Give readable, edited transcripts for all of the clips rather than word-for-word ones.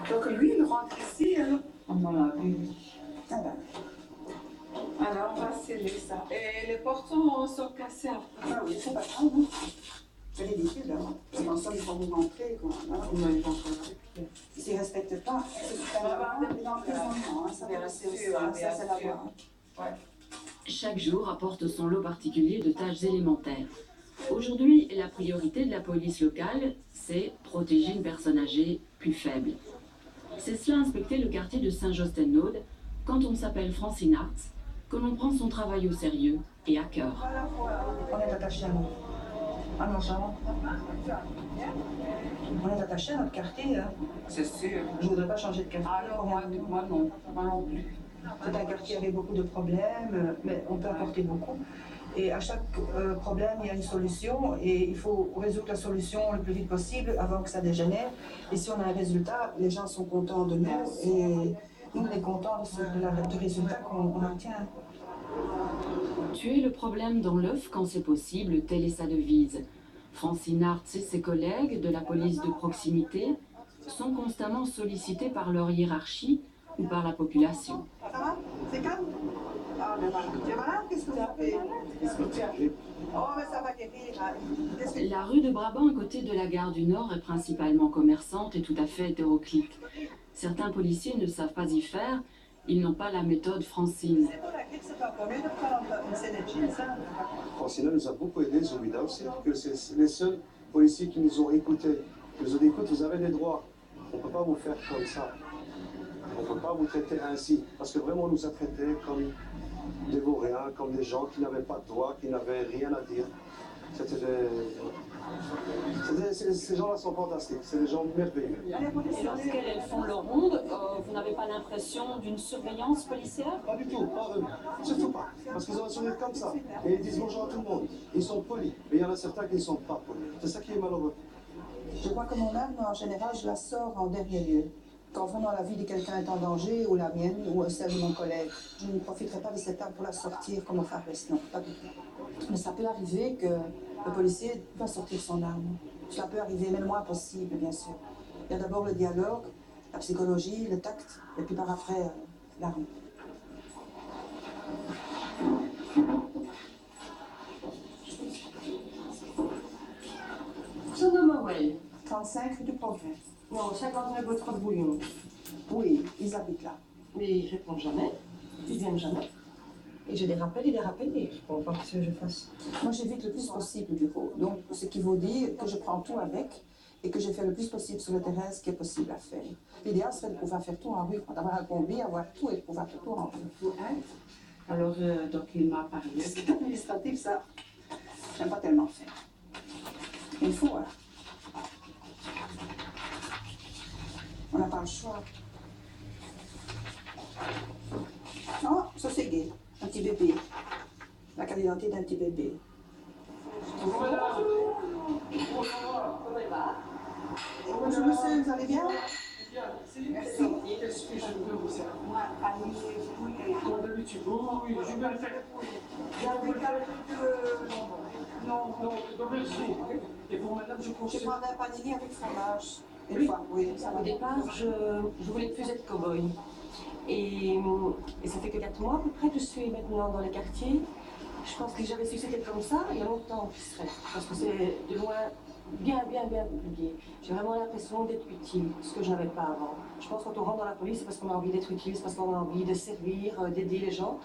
Donc lui, il rentre ici, alors. Voilà, oui. Ah ben. Alors, on va sceller ça. Et les portons sont cassés après. Ah oui, c'est pas grave. Hein. C'est ridicule, hein. Comment ça, ils vont vous rentrer, quoi. Hein. On va les rentrer. S'ils ne respectent pas, c'est l'emprisonnement, hein. Ça va rester aussi, hein. Ça, c'est la loi. Ouais. Chaque jour apporte son lot particulier de tâches élémentaires. Aujourd'hui, la priorité de la police locale, c'est protéger une personne âgée plus faible. C'est cela inspecter le quartier de Saint-Josse-ten-Noode quand on s'appelle Francine Hartz, que l'on prend son travail au sérieux et à cœur. On est attaché à nous. À nos gens. On est attaché à notre quartier. Hein. C'est sûr. Je ne voudrais pas changer de quartier. Ah non, moi non. Moi non plus. C'est un quartier avec beaucoup de problèmes, mais on peut apporter beaucoup. Et à chaque problème, il y a une solution et il faut résoudre la solution le plus vite possible avant que ça dégénère. Et si on a un résultat, les gens sont contents de nous et nous, on est contents du résultat qu'on obtient. Tuer le problème dans l'œuf quand c'est possible, telle est sa devise. Francine Hartz et ses collègues de la police de proximité sont constamment sollicités par leur hiérarchie ou par la population. Ça va? C'est calme? Ah, mais tu es malade? Qu'est-ce que tu as fait? Oh, mais ça va guérir. La rue de Brabant, à côté de la gare du Nord, est principalement commerçante et tout à fait hétéroclite. Certains policiers ne savent pas y faire, ils n'ont pas la méthode Francine. Francine nous a beaucoup aidé, Zobida aussi, que c'est les seuls policiers qui nous ont écoutés. Ils nous ont dit, écoute, vous avez des droits, on ne peut pas vous faire comme ça. On ne peut pas vous traiter ainsi, parce que vraiment on nous a traités comme des vauriens, comme des gens qui n'avaient pas de droits, qui n'avaient rien à dire. Ces gens-là sont fantastiques, c'est des gens merveilleux. Et lorsqu'elles font leur ronde, vous n'avez pas l'impression d'une surveillance policière? Pas du tout, pas vraiment. Surtout pas, parce qu'ils ont un sourire comme ça. Et ils disent bonjour à tout le monde. Ils sont polis, mais il y en a certains qui ne sont pas polis. C'est ça qui est malheureux. Je crois que mon âme, en général, je la sors en dernier lieu. Quand vraiment la vie de quelqu'un est en danger, ou la mienne, ou celle de mon collègue, je ne profiterai pas de cette arme pour la sortir comme au Far West, non, pas du tout. Mais ça peut arriver que le policier va sortir son arme. Ça peut arriver, mais le moins possible, bien sûr. Il y a d'abord le dialogue, la psychologie, le tact, et puis par après, l'arme. Son nom Mawel. 35 rue du Progrès. Non, 59 votre bouillon. Oui, ils habitent là. Mais ils répondent jamais. Ils viennent jamais. Et j'ai des rappels et des rappels. Je ne comprends pas ce que je fasse. Moi, j'évite le plus possible le bureau. Donc, ce qui veut dire que je prends tout avec et que je fais le plus possible sur le terrain ce qui est possible à faire. L'idéal serait de pouvoir faire tout en rue, d'avoir un combi, avoir tout et de pouvoir faire tout en rue. Alors, donc il m'a parlé. C'est administratif, ça. J'aime pas tellement faire. Il faut, hein. On n'a pas le choix. Oh, ça c'est gay. Un petit bébé. La carte d'identité d'un petit bébé. Bonjour monsieur, vous allez bien? Merci. Qu'est-ce que je peux vous servir? Comme d'habitude, oui, je vais le faire. Non, merci. Et pour madame, je J'ai conseille. demandé un panini avec fromage. Une fois, oui, ça va. Au départ, je voulais plus être cow-boy. Et ça fait que 4 mois à peu près que je suis maintenant dans les quartiers. Je pense que j'avais su que c'était comme ça il y a longtemps qui serait. Parce que c'est de loin bien compliqué. J'ai vraiment l'impression d'être utile, ce que je n'avais pas avant. Je pense que quand on rentre dans la police, c'est parce qu'on a envie d'être utile, c'est parce qu'on a envie de servir, d'aider les gens.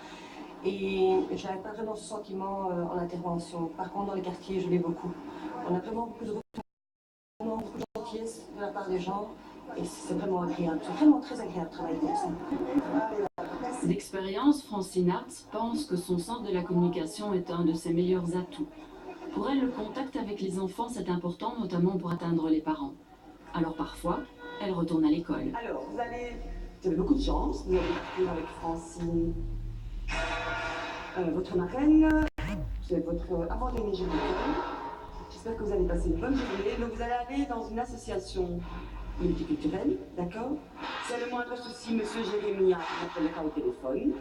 Et je n'avais pas vraiment ce sentiment en intervention. Par contre, dans les quartiers, je l'ai beaucoup. On a vraiment beaucoup de gentillesse de la part des gens et c'est vraiment agréable. C'est vraiment très agréable de travailler comme ça. D'expérience, Francine Hartz pense que son sens de la communication est un de ses meilleurs atouts. Pour elle, le contact avec les enfants, c'est important, notamment pour atteindre les parents. Alors parfois, elle retourne à l'école. Alors, vous avez beaucoup de chance. Vous avez vécu avec Francine, votre marraine, c'est votre abandonné géniteur. J'espère que vous allez passer une bonne journée. Donc, vous allez aller dans une association multiculturelle, d'accord? Si le moindre souci, monsieur Jérémia vous appellera au téléphone,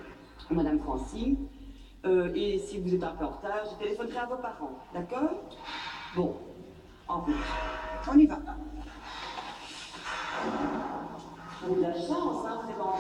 ou madame Francine. Et si vous êtes un peu en retard, je téléphonerai à vos parents, d'accord? Bon, en route. On y va. On a de la chance, hein, c'est dans